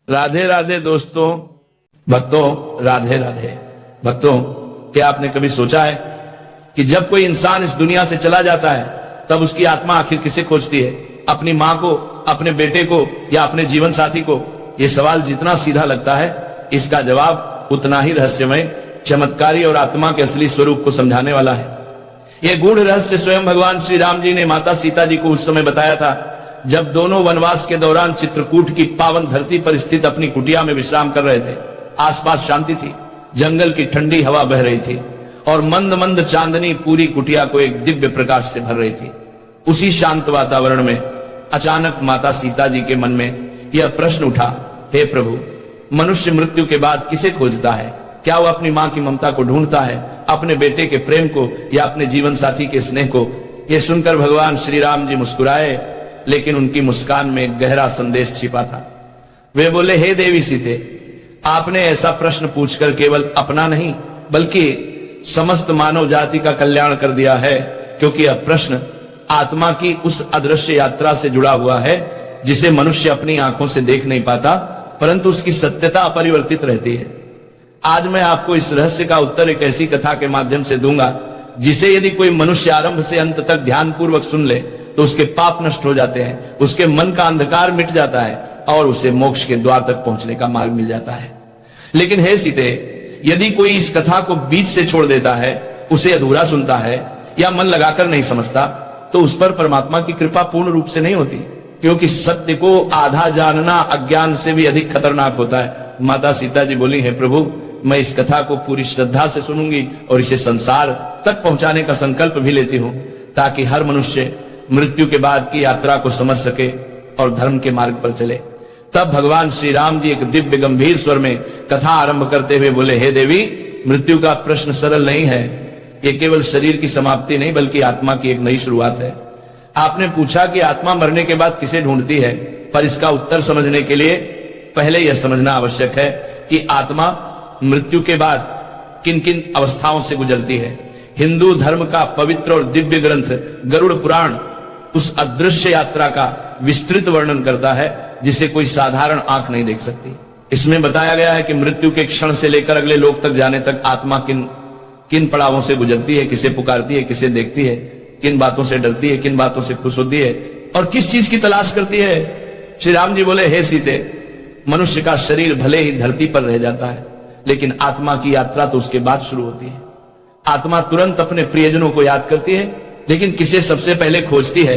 राधे राधे दोस्तों, भक्तों, राधे राधे। भक्तों, क्या आपने कभी सोचा है कि जब कोई इंसान इस दुनिया से चला जाता है तब उसकी आत्मा आखिर किसे खोजती है? अपनी मां को, अपने बेटे को या अपने जीवन साथी को? यह सवाल जितना सीधा लगता है, इसका जवाब उतना ही रहस्यमय, चमत्कारी और आत्मा के असली स्वरूप को समझाने वाला है। यह गूढ़ रहस्य स्वयं भगवान श्री राम जी ने माता सीता जी को उस समय बताया था जब दोनों वनवास के दौरान चित्रकूट की पावन धरती पर स्थित अपनी कुटिया में विश्राम कर रहे थे। आसपास शांति थी, जंगल की ठंडी हवा बह रही थी और मंद मंद चांदनी पूरी कुटिया को एक दिव्य प्रकाश से भर रही थी। उसी शांत वातावरण में अचानक माता सीता जी के मन में यह प्रश्न उठा, हे प्रभु, मनुष्य मृत्यु के बाद किसे खोजता है? क्या वह अपनी मां की ममता को ढूंढता है, अपने बेटे के प्रेम को या अपने जीवन साथी के स्नेह को? यह सुनकर भगवान श्री राम जी मुस्कुराए, लेकिन उनकी मुस्कान में गहरा संदेश छिपा था। वे बोले, हे देवी सीते, आपने ऐसा प्रश्न पूछकर केवल अपना नहीं बल्कि समस्त मानव जाति का कल्याण कर दिया है, क्योंकि यह प्रश्न आत्मा की उस अदृश्य यात्रा से जुड़ा हुआ है जिसे मनुष्य अपनी आंखों से देख नहीं पाता, परंतु उसकी सत्यता अपरिवर्तित रहती है। आज मैं आपको इस रहस्य का उत्तर एक ऐसी कथा के माध्यम से दूंगा जिसे यदि कोई मनुष्य आरंभ से अंत तक ध्यानपूर्वक सुन ले तो उसके पाप नष्ट हो जाते हैं, उसके मन का अंधकार मिट जाता है और उसे मोक्ष के द्वार तक पहुंचने का मार्ग मिल जाता है। लेकिन हे सीते, यदि कोई इस कथा को बीच से छोड़ देता है, उसे अधूरा सुनता है या मन लगाकर नहीं समझता, तो उस पर परमात्मा की कृपा पूर्ण रूप से नहीं होती, क्योंकि सत्य को आधा जानना अज्ञान से भी अधिक खतरनाक होता है। माता सीता जी बोली, हे प्रभु, मैं इस कथा को पूरी श्रद्धा से सुनूंगी और इसे संसार तक पहुंचाने का संकल्प भी लेती हूं, ताकि हर मनुष्य मृत्यु के बाद की यात्रा को समझ सके और धर्म के मार्ग पर चले। तब भगवान श्री राम जी एक दिव्य गंभीर स्वर में कथा आरंभ करते हुए बोले, हे देवी, मृत्यु का प्रश्न सरल नहीं है। यह केवल शरीर की समाप्ति नहीं बल्कि आत्मा की एक नई शुरुआत है। आपने पूछा कि आत्मा मरने के बाद किसे ढूंढती है, पर इसका उत्तर समझने के लिए पहले यह समझना आवश्यक है कि आत्मा मृत्यु के बाद किन किन अवस्थाओं से गुजरती है। हिंदू धर्म का पवित्र और दिव्य ग्रंथ गरुड़ पुराण उस अदृश्य यात्रा का विस्तृत वर्णन करता है जिसे कोई साधारण आंख नहीं देख सकती। इसमें बताया गया है कि मृत्यु के क्षण से लेकर अगले लोक तक जाने तक आत्मा किन किन पड़ावों से गुजरती है, किसे पुकारती है, किसे देखती है, किन बातों से डरती है, किन बातों से खुश होती है और किस चीज की तलाश करती है। श्री राम जी बोले, हे सीते, मनुष्य का शरीर भले ही धरती पर रह जाता है, लेकिन आत्मा की यात्रा तो उसके बाद शुरू होती है। आत्मा तुरंत अपने प्रियजनों को याद करती है, लेकिन किसे सबसे पहले खोजती है,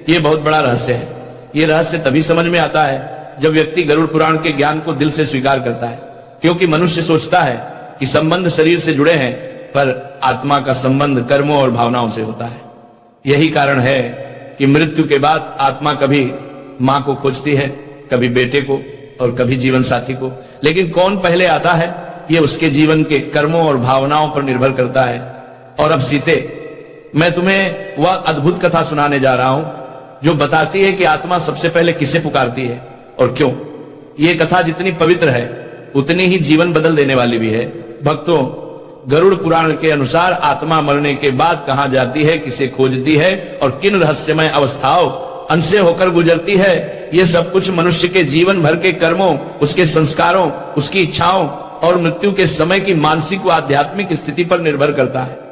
यह बहुत बड़ा रहस्य है। यह रहस्य तभी समझ में आता है जब व्यक्ति गरुड़ पुराण के ज्ञान को दिल से स्वीकार करता है, क्योंकि मनुष्य सोचता है कि संबंध शरीर से जुड़े हैं, पर आत्मा का संबंध कर्मों और भावनाओं से होता है। यही कारण है कि मृत्यु के बाद आत्मा कभी मां को खोजती है, कभी बेटे को और कभी जीवन साथी को। लेकिन कौन पहले आता है, यह उसके जीवन के कर्मों और भावनाओं पर निर्भर करता है। और अब सीते, मैं तुम्हें वह अद्भुत कथा सुनाने जा रहा हूं जो बताती है कि आत्मा सबसे पहले किसे पुकारती है और क्यों। यह कथा जितनी पवित्र है उतनी ही जीवन बदल देने वाली भी है। भक्तों, गरुड़ पुराण के अनुसार आत्मा मरने के बाद कहां जाती है, किसे खोजती है और किन रहस्यमय अवस्थाओं अंशे होकर गुजरती है, यह सब कुछ मनुष्य के जीवन भर के कर्मों, उसके संस्कारों, उसकी इच्छाओं और मृत्यु के समय की मानसिक व आध्यात्मिक स्थिति पर निर्भर करता है।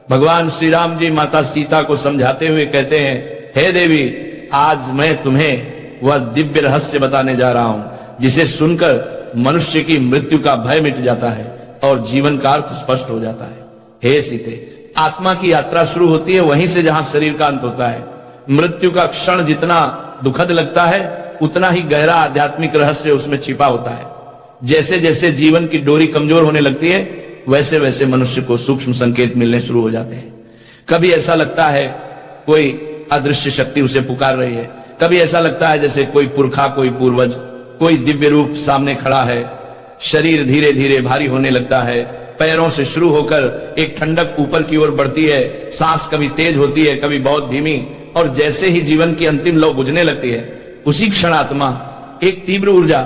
भगवान श्री राम जी माता सीता को समझाते हुए कहते हैं, हे देवी, आज मैं तुम्हें वह दिव्य रहस्य बताने जा रहा हूं जिसे सुनकर मनुष्य की मृत्यु का भय मिट जाता है और जीवन का अर्थ स्पष्ट हो जाता है। हे सीते, आत्मा की यात्रा शुरू होती है वहीं से जहां शरीर का अंत होता है। मृत्यु का क्षण जितना दुखद लगता है उतना ही गहरा आध्यात्मिक रहस्य उसमें छिपा होता है। जैसे जैसे जीवन की डोरी कमजोर होने लगती है, वैसे वैसे मनुष्य को सूक्ष्म संकेत मिलने शुरू हो जाते हैं। कभी ऐसा लगता है कोई अदृश्य शक्ति उसे पुकार रही है, कभी ऐसा लगता है जैसे कोई पुरखा, कोई पूर्वज, कोई दिव्य रूप सामने खड़ा है। शरीर धीरे धीरे भारी होने लगता है, पैरों से शुरू होकर एक ठंडक ऊपर की ओर बढ़ती है, सांस कभी तेज होती है, कभी बहुत धीमी, और जैसे ही जीवन की अंतिम लौ बुझने लगती है, उसी क्षण आत्मा एक तीव्र ऊर्जा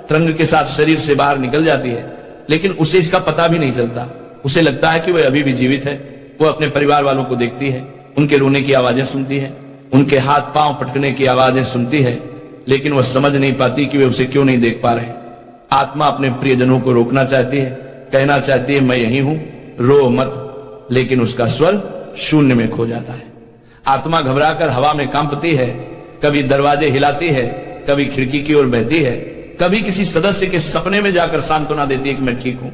तरंग के साथ शरीर से बाहर निकल जाती है। लेकिन उसे इसका पता भी नहीं चलता। उसे लगता है कि वह अभी भी जीवित है। वो अपने परिवार वालों को देखती है, उनके रोने की आवाजें सुनती है, उनके हाथ पांव पटकने की आवाजें सुनती है, लेकिन वह समझ नहीं पाती कि वे उसे क्यों नहीं देख पा रहे। आत्मा अपने प्रियजनों को रोकना चाहती है, कहना चाहती है मैं यही हूं, रो मत, लेकिन उसका स्वर शून्य में खो जाता है। आत्मा घबराकर हवा में कांपती है, कभी दरवाजे हिलाती है, कभी खिड़की की ओर बहती है, कभी किसी सदस्य के सपने में जाकर सांत्वना देती है कि मैं ठीक हूं।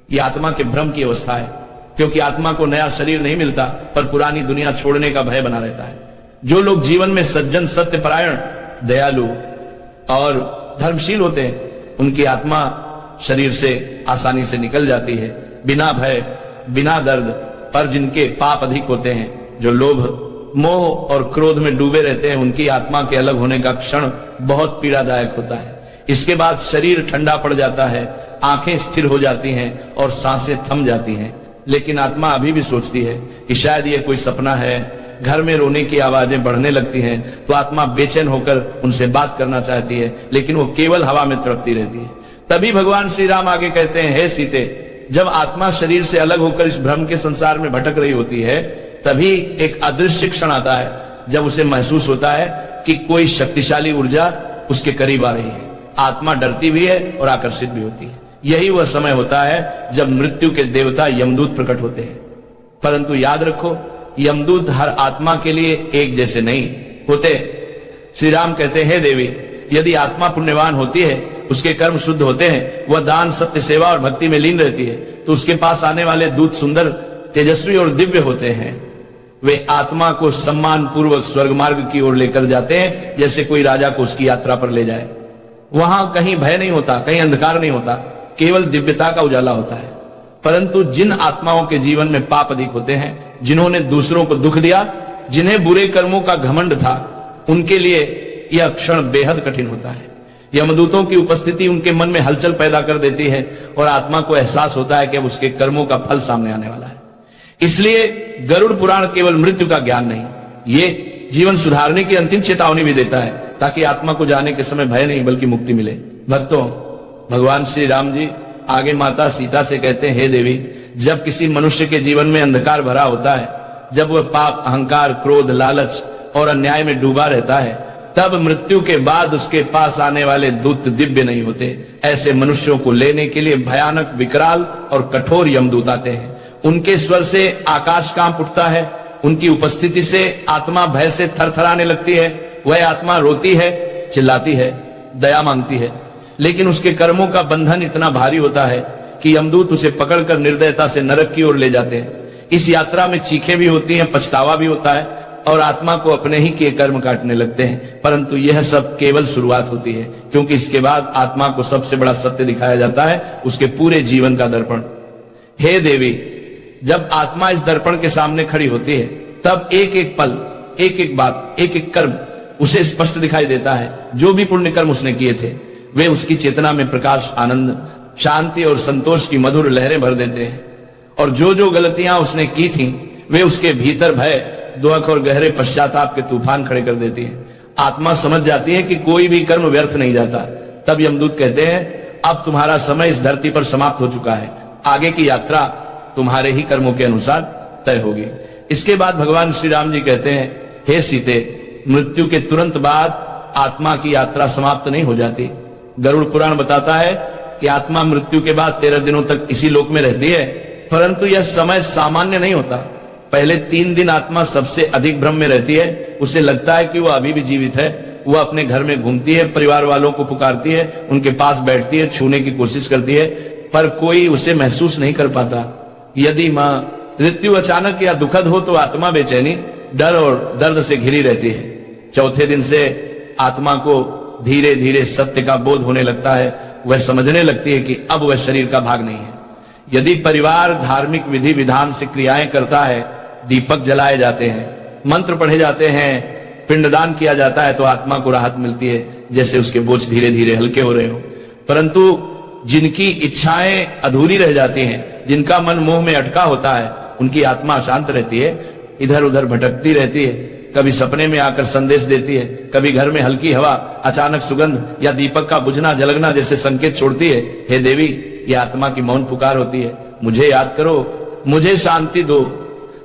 यह आत्मा के भ्रम की अवस्था है, क्योंकि आत्मा को नया शरीर नहीं मिलता, पर पुरानी दुनिया छोड़ने का भय बना रहता है। जो लोग जीवन में सज्जन, सत्यपरायण, दयालु और धर्मशील होते हैं, उनकी आत्मा शरीर से आसानी से निकल जाती है, बिना भय, बिना दर्द। पर जिनके पाप अधिक होते हैं, जो लोभ, मोह और क्रोध में डूबे रहते हैं, उनकी आत्मा के अलग होने का क्षण बहुत पीड़ादायक होता है। इसके बाद शरीर ठंडा पड़ जाता है, आंखें स्थिर हो जाती हैं और सांसें थम जाती हैं। लेकिन आत्मा अभी भी सोचती है कि शायद ये कोई सपना है। घर में रोने की आवाजें बढ़ने लगती हैं तो आत्मा बेचैन होकर उनसे बात करना चाहती है, लेकिन वो केवल हवा में तड़पती रहती है। तभी भगवान श्री राम आगे कहते हैं, हे सीते, जब आत्मा शरीर से अलग होकर इस भ्रम के संसार में भटक रही होती है, तभी एक अदृश्य क्षण आता है जब उसे महसूस होता है कि कोई शक्तिशाली ऊर्जा उसके करीब आ रही है। आत्मा डरती भी है और आकर्षित भी होती है। यही वह समय होता है जब मृत्यु के देवता यमदूत प्रकट होते हैं। परंतु याद रखो, यमदूत हर आत्मा के लिए एक जैसे नहीं होते। श्री राम कहते हैं, हे देवी, यदि आत्मा पुण्यवान होती है, उसके कर्म शुद्ध होते हैं, वह दान, सत्य, सेवा और भक्ति में लीन रहती है, तो उसके पास आने वाले दूत सुंदर, तेजस्वी और दिव्य होते हैं। वे आत्मा को सम्मान पूर्वक स्वर्ग मार्ग की ओर लेकर जाते हैं, जैसे कोई राजा को उसकी यात्रा पर ले जाए। वहां कहीं भय नहीं होता, कहीं अंधकार नहीं होता, केवल दिव्यता का उजाला होता है। परंतु जिन आत्माओं के जीवन में पाप अधिक होते हैं, जिन्होंने दूसरों को दुख दिया, जिन्हें बुरे कर्मों का घमंड था, उनके लिए यह क्षण बेहद कठिन होता है। यमदूतों की उपस्थिति उनके मन में हलचल पैदा कर देती है और आत्मा को एहसास होता है कि अब उसके कर्मों का फल सामने आने वाला है। इसलिए गरुड़ पुराण केवल मृत्यु का ज्ञान नहीं, ये जीवन सुधारने की अंतिम चेतावनी भी देता है, ताकि आत्मा को जाने के समय भय नहीं बल्कि मुक्ति मिले। भक्तों, भगवान श्री राम जी आगे माता सीता से कहते हैं, हे देवी, जब किसी मनुष्य के जीवन में अंधकार भरा होता है, जब वह पाप, अहंकार, क्रोध, लालच और अन्याय में डूबा रहता है, तब मृत्यु के बाद उसके पास आने वाले दूत दिव्य नहीं होते। ऐसे मनुष्यों को लेने के लिए भयानक, विकराल और कठोर यमदूत आते हैं। उनके स्वर से आकाश कांप उठता है, उनकी उपस्थिति से आत्मा भय से थरथराने लगती है। वह आत्मा रोती है, चिल्लाती है, दया मांगती है, लेकिन उसके कर्मों का बंधन इतना भारी होता है कि यमदूत उसे पकड़कर निर्दयता से नरक की ओर ले जाते हैं। इस यात्रा में चीखें भी होती हैं, पछतावा भी होता है और आत्मा को अपने ही किए कर्म काटने लगते हैं। परंतु यह सब केवल शुरुआत होती है, क्योंकि इसके बाद आत्मा को सबसे बड़ा सत्य दिखाया जाता है, उसके पूरे जीवन का दर्पण। हे देवी, जब आत्मा इस दर्पण के सामने खड़ी होती है, तब एक एक पल, एक एक बात, एक एक कर्म उसे स्पष्ट दिखाई देता है। जो भी पुण्य कर्म उसने किए थे, वे उसकी चेतना में प्रकाश, आनंद, शांति और संतोष की मधुर लहरें भर देते हैं। और जो जो गलतियां उसने की थी, वे उसके भीतर भय, दुख और गहरे पश्चाताप के तूफान खड़े कर देती है। आत्मा समझ जाती है कि कोई भी कर्म व्यर्थ नहीं जाता। तब यमदूत कहते हैं, अब तुम्हारा समय इस धरती पर समाप्त हो चुका है, आगे की यात्रा तुम्हारे ही कर्मों के अनुसार तय होगी। इसके बाद भगवान श्री राम जी कहते हैं, हे सीते, मृत्यु के तुरंत बाद आत्मा की यात्रा समाप्त नहीं हो जाती। गरुड़ पुराण बताता है कि आत्मा मृत्यु के बाद 13 दिनों तक इसी लोक में रहती है, परंतु यह समय सामान्य नहीं होता। पहले 3 दिन आत्मा सबसे अधिक भ्रम में रहती है। उसे लगता है कि वह अभी भी जीवित है। वह अपने घर में घूमती है, परिवार वालों को पुकारती है, उनके पास बैठती है, छूने की कोशिश करती है, पर कोई उसे महसूस नहीं कर पाता। यदि मृत्यु अचानक या दुखद हो तो आत्मा बेचैनी, डर और दर्द से घिरी रहती है। चौथे दिन से आत्मा को धीरे धीरे सत्य का बोध होने लगता है। वह समझने लगती है कि अब वह शरीर का भाग नहीं है। यदि परिवार धार्मिक विधि विधान से क्रियाएं करता है, दीपक जलाए जाते हैं, मंत्र पढ़े जाते हैं, पिंडदान किया जाता है, तो आत्मा को राहत मिलती है, जैसे उसके बोझ धीरे धीरे हल्के हो रहे हो। परंतु जिनकी इच्छाएं अधूरी रह जाती हैं, जिनका मन मोह में अटका होता है, उनकी आत्मा अशांत रहती है, इधर उधर भटकती रहती है। कभी सपने में आकर संदेश देती है, कभी घर में हल्की हवा, अचानक सुगंध या दीपक का बुझना जलगना जैसे संकेत छोड़ती है। हे देवी, यह आत्मा की मौन पुकार होती है, मुझे याद करो, मुझे शांति दो।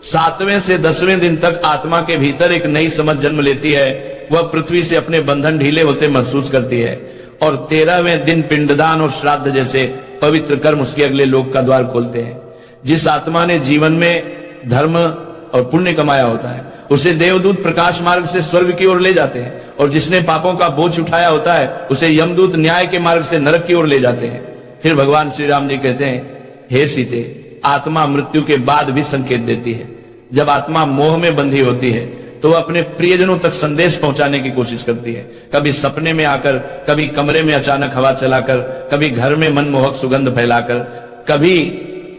7वें से 10वें दिन तक आत्मा के भीतर एक नई समझ जन्म लेती है। वह पृथ्वी से अपने बंधन ढीले होते महसूस करती है और 13वें दिन पिंडदान और श्राद्ध जैसे पवित्र कर्म उसके अगले लोक का द्वार खोलते हैं। जिस आत्मा ने जीवन में धर्म और पुण्य कमाया होता है उसे देवदूत प्रकाश मार्ग से स्वर्ग की ओर ले जाते हैं, और जिसने पापों का बोझ उठाया होता है उसे यमदूत न्याय के मार्ग से नरक की ओर ले जाते हैं। फिर भगवान श्री राम जी कहते हैं, हे सीते, आत्मा मृत्यु के बाद भी संकेत देती है। जब आत्मा मोह में बंधी होती है तो वह अपने प्रियजनों तक संदेश पहुंचाने की कोशिश करती है, कभी सपने में आकर, कभी कमरे में अचानक हवा चलाकर, कभी घर में मनमोहक सुगंध फैलाकर, कभी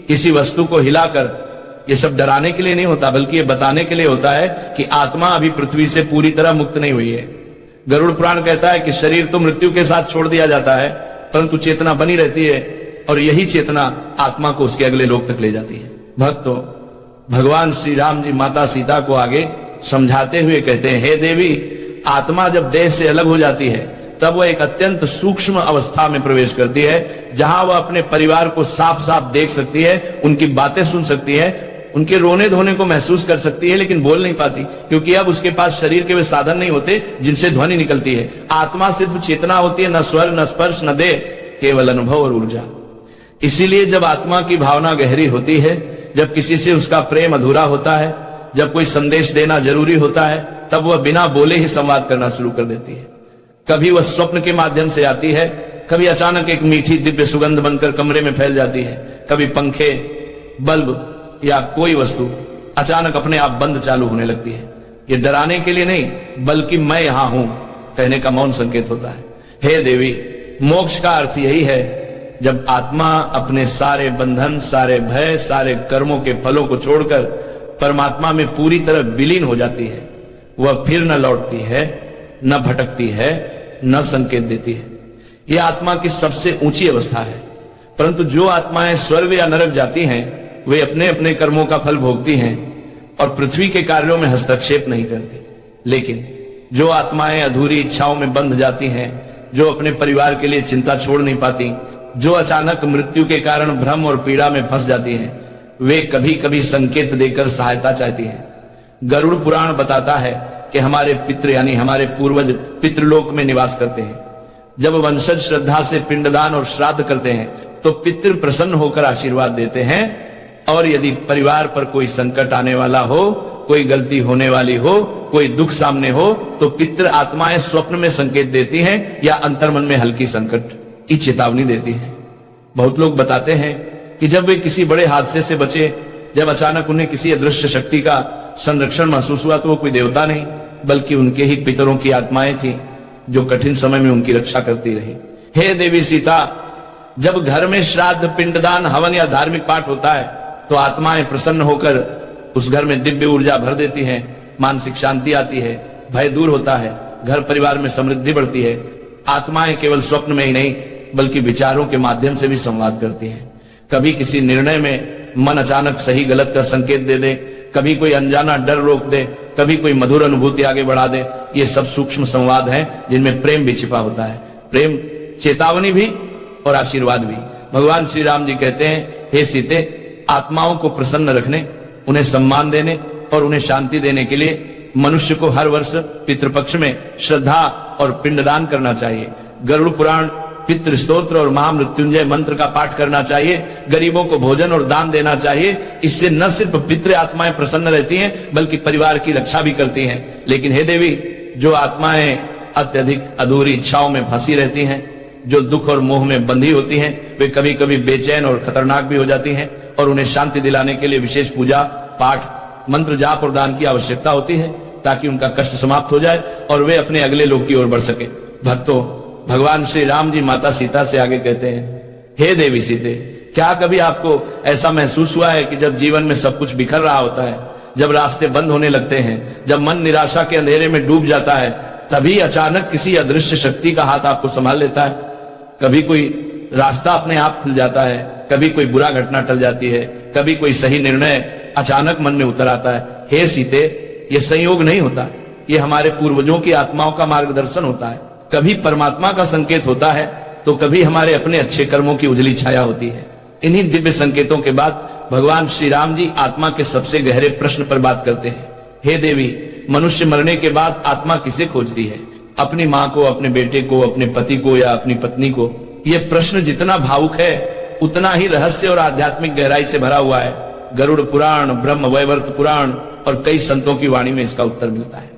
किसी वस्तु को हिलाकर। ये सब डराने के लिए नहीं होता, बल्कि ये बताने के लिए होता है कि आत्मा अभी पृथ्वी से पूरी तरह मुक्त नहीं हुई है। गरुड़ पुराण कहता है कि शरीर तो मृत्यु के साथ छोड़ दिया जाता है, परंतु चेतना बनी रहती है, और यही चेतना आत्मा को उसके अगले लोक तक ले जाती है। भक्तों, भगवान श्री राम जी माता सीता को आगे समझाते हुए कहते हैं, हे देवी, आत्मा जब देह से अलग हो जाती है तब वह एक अत्यंत सूक्ष्म अवस्था में प्रवेश करती है, जहां वह अपने परिवार को साफ साफ देख सकती है, उनकी बातें सुन सकती है, उनके रोने धोने को महसूस कर सकती है, लेकिन बोल नहीं पाती, क्योंकि अब उसके पास शरीर के वे साधन नहीं होते जिनसे ध्वनि निकलती है। आत्मा सिर्फ चेतना होती है, न स्वर, न स्पर्श, न देह, केवल अनुभव और ऊर्जा। इसीलिए जब आत्मा की भावना गहरी होती है, जब किसी से उसका प्रेम अधूरा होता है, जब कोई संदेश देना जरूरी होता है, तब वह बिना बोले ही संवाद करना शुरू कर देती है। कभी वह स्वप्न के माध्यम से आती है, कभी अचानक एक मीठी दिव्य सुगंध बनकर कमरे में फैल जाती है, कभी पंखे, बल्ब या कोई वस्तु अचानक अपने आप बंद चालू होने लगती है। ये डराने के लिए नहीं, बल्कि मैं यहां हूं कहने का मौन संकेत होता है। हे देवी, मोक्ष का अर्थ यही है, जब आत्मा अपने सारे बंधन, सारे भय, सारे कर्मों के फलों को छोड़कर परमात्मा में पूरी तरह विलीन हो जाती है। वह फिर न लौटती है, न भटकती है, न संकेत देती है। यह आत्मा की सबसे ऊंची अवस्था है। परंतु जो आत्माएं स्वर्ग या नरक जाती हैं, वे अपने अपने कर्मों का फल भोगती हैं और पृथ्वी के कार्यों में हस्तक्षेप नहीं करती। लेकिन जो आत्माएं अधूरी इच्छाओं में बंध जाती हैं, जो अपने परिवार के लिए चिंता छोड़ नहीं पाती, जो अचानक मृत्यु के कारण भ्रम और पीड़ा में फंस जाती हैं, वे कभी कभी संकेत देकर सहायता चाहती हैं। गरुड़ पुराण बताता है कि हमारे पितृ यानी हमारे पूर्वज पितृलोक में निवास करते हैं। जब वंशज श्रद्धा से पिंडदान और श्राद्ध करते हैं तो पितृ प्रसन्न होकर आशीर्वाद देते हैं, और यदि परिवार पर कोई संकट आने वाला हो, कोई गलती होने वाली हो, कोई दुख सामने हो, तो पितृ आत्माएं स्वप्न में संकेत देती हैं या अंतर्मन में हल्की संकट की चेतावनी देती हैं। बहुत लोग बताते हैं कि जब वे किसी बड़े हादसे से बचे, जब अचानक उन्हें किसी अदृश्य शक्ति का संरक्षण महसूस हुआ, तो वो कोई देवता नहीं बल्कि उनके ही पितरों की आत्माएं थी, जो कठिन समय में उनकी रक्षा करती रही। हे देवी सीता, जब घर में श्राद्ध, पिंडदान, हवन या धार्मिक पाठ होता है तो आत्माएं प्रसन्न होकर उस घर में दिव्य ऊर्जा भर देती हैं, मानसिक शांति आती है, भय दूर होता है, घर परिवार में समृद्धि बढ़ती है। आत्माएं केवल स्वप्न में ही नहीं बल्कि विचारों के माध्यम से भी संवाद करती हैं। कभी किसी निर्णय में मन अचानक सही गलत का संकेत दे दे, कभी कोई अनजाना डर रोक दे, कभी कोई मधुर अनुभूति आगे बढ़ा दे। ये सब सूक्ष्म संवाद हैं जिनमें प्रेम भी छिपा होता है। प्रेम चेतावनी भी और आशीर्वाद भी। भगवान श्री राम जी कहते हैं, हे सीते, आत्माओं को प्रसन्न रखने, उन्हें सम्मान देने और उन्हें शांति देने के लिए मनुष्य को हर वर्ष पितृपक्ष में श्रद्धा और पिंडदान करना चाहिए। गरुड़ पुराण, पितृ स्तोत्र और महामृत्युंजय मंत्र का पाठ करना चाहिए। गरीबों को भोजन और दान देना चाहिए। इससे न सिर्फ पितृ आत्माएं प्रसन्न रहती हैं बल्कि परिवार की रक्षा भी करती हैं। लेकिन हे देवी, जो आत्माएं अत्यधिक अधूरी इच्छाओं में फंसी रहती हैं, जो दुख और मोह में बंधी होती हैं, वे कभी कभी बेचैन और खतरनाक भी हो जाती हैं, और उन्हें शांति दिलाने के लिए विशेष पूजा, पाठ, मंत्र, जाप और दान की आवश्यकता होती है, ताकि उनका कष्ट समाप्त हो जाए और वे अपने अगले लोक की ओर बढ़ सके। भक्तों, भगवान श्री राम जी माता सीता से आगे कहते हैं, हे देवी सीते, क्या कभी आपको ऐसा महसूस हुआ है कि जब जीवन में सब कुछ बिखर रहा होता है, जब रास्ते बंद होने लगते हैं, जब मन निराशा के अंधेरे में डूब जाता है, तभी अचानक किसी अदृश्य शक्ति का हाथ आपको संभाल लेता है? कभी कोई रास्ता अपने आप खुल जाता है, कभी कोई बुरा घटना टल जाती है, कभी कोई सही निर्णय अचानक मन में उतर आता है। हे सीते, ये संयोग नहीं होता, ये हमारे पूर्वजों की आत्माओं का मार्गदर्शन होता है। कभी परमात्मा का संकेत होता है तो कभी हमारे अपने अच्छे कर्मों की उजली छाया होती है। इन्हीं दिव्य संकेतों के बाद भगवान श्री राम जी आत्मा के सबसे गहरे प्रश्न पर बात करते हैं। हे देवी, मनुष्य मरने के बाद आत्मा किसे खोजती है? अपनी मां को, अपने बेटे को, अपने पति को या अपनी पत्नी को? यह प्रश्न जितना भावुक है उतना ही रहस्य और आध्यात्मिक गहराई से भरा हुआ है। गरुड़ पुराण, ब्रह्म वैवर्त पुराण और कई संतों की वाणी में इसका उत्तर मिलता है।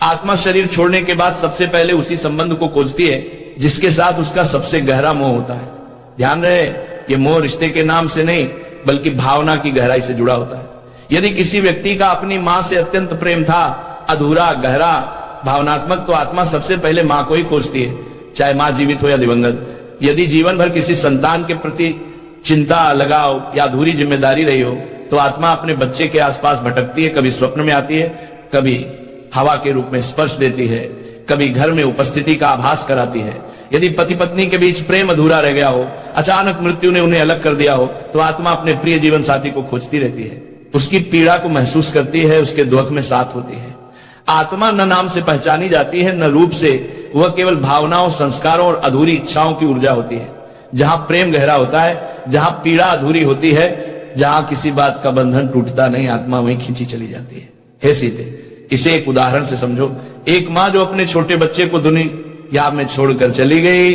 आत्मा शरीर छोड़ने के बाद सबसे पहले उसी संबंध को खोजती है जिसके साथ उसका सबसे गहरा मोह होता है। ध्यान रहे, यह मोह रिश्ते के नाम से नहीं बल्कि भावना की गहराई से जुड़ा होता है। यदि किसी व्यक्ति का अपनी मां से अत्यंत प्रेम था, अधूरा, गहरा, भावनात्मक, तो आत्मा सबसे पहले मां को ही खोजती है, चाहे मां जीवित हो या दिवंगत। यदि जीवन भर किसी संतान के प्रति चिंता, लगाव या अधूरी जिम्मेदारी रही हो तो आत्मा अपने बच्चे के आसपास भटकती है। कभी स्वप्न में आती है, कभी हवा के रूप में स्पर्श देती है, कभी घर में उपस्थिति का आभास कराती है। यदि पति पत्नी के बीच प्रेम अधूरा रह गया हो, अचानक मृत्यु ने उन्हें अलग कर दिया हो, तो आत्मा अपने प्रिय जीवन साथी को खोजती रहती है, उसकी पीड़ा को महसूस करती है, उसके दुख में साथ होती है। आत्मा न नाम से पहचानी जाती है, न रूप से। वह केवल भावनाओं, संस्कारों और अधूरी इच्छाओं की ऊर्जा होती है। जहां प्रेम गहरा होता है, जहां पीड़ा अधूरी होती है, जहां किसी बात का बंधन टूटता नहीं, आत्मा वहीं खींची चली जाती है। हे सीते, इसे एक उदाहरण से समझो। एक मां जो अपने छोटे बच्चे को दुनिया में छोड़कर चली गई,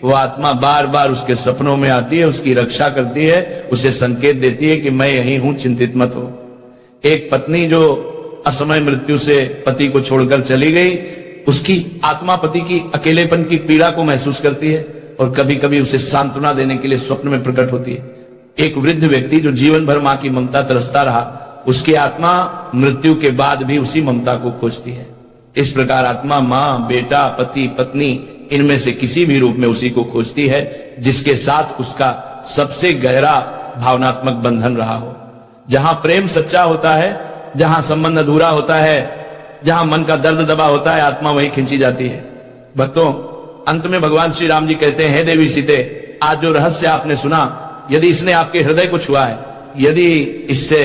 वो आत्मा बार बार उसके सपनों में आती है, उसकी रक्षा करती है, उसे संकेत देती है कि मैं यहीं हूं, चिंतित मत हो। एक पत्नी जो असमय मृत्यु से पति को छोड़कर चली गई, उसकी आत्मा पति की अकेलेपन की पीड़ा को महसूस करती है और कभी कभी उसे सांत्वना देने के लिए स्वप्न में प्रकट होती है। एक वृद्ध व्यक्ति जो जीवन भर मां की ममता तरसता रहा, उसकी आत्मा मृत्यु के बाद भी उसी ममता को खोजती है। इस प्रकार आत्मा मां, बेटा, पति, पत्नी, इनमें से किसी भी रूप में उसी को खोजती है जिसके साथ उसका सबसे गहरा भावनात्मक बंधन रहा हो। जहां प्रेम सच्चा होता है, जहां संबंध अधूरा होता है, जहां मन का दर्द दबा होता है, आत्मा वहीं खींची जाती है। भक्तों, अंत में भगवान श्री राम जी कहते हैं, हे देवी सीते, आज जो रहस्य आपने सुना, यदि इसने आपके हृदय को छुआ है, यदि इससे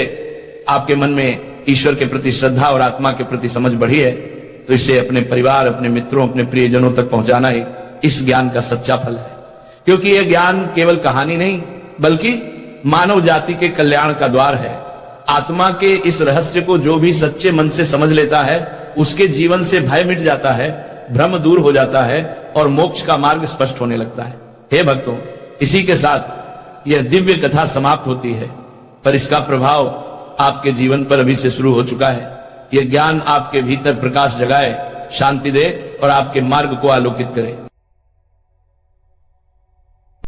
आपके मन में ईश्वर के प्रति श्रद्धा और आत्मा के प्रति समझ बढ़ी है, तो इसे अपने परिवार, अपने मित्रों, अपने प्रियजनों तक पहुंचाना ही इस ज्ञान का सच्चा फल है। क्योंकि यह ज्ञान केवल कहानी नहीं बल्कि मानव जाति के कल्याण का द्वार है। आत्मा के इस रहस्य को जो भी सच्चे मन से समझ लेता है, उसके जीवन से भय मिट जाता है, भ्रम दूर हो जाता है और मोक्ष का मार्ग स्पष्ट होने लगता है। हे भक्तों, इसी के साथ यह दिव्य कथा समाप्त होती है, पर इसका प्रभाव आपके जीवन पर अभी से शुरू हो चुका है। यह ज्ञान आपके भीतर प्रकाश जगाए, शांति दे और आपके मार्ग को आलोकित करे।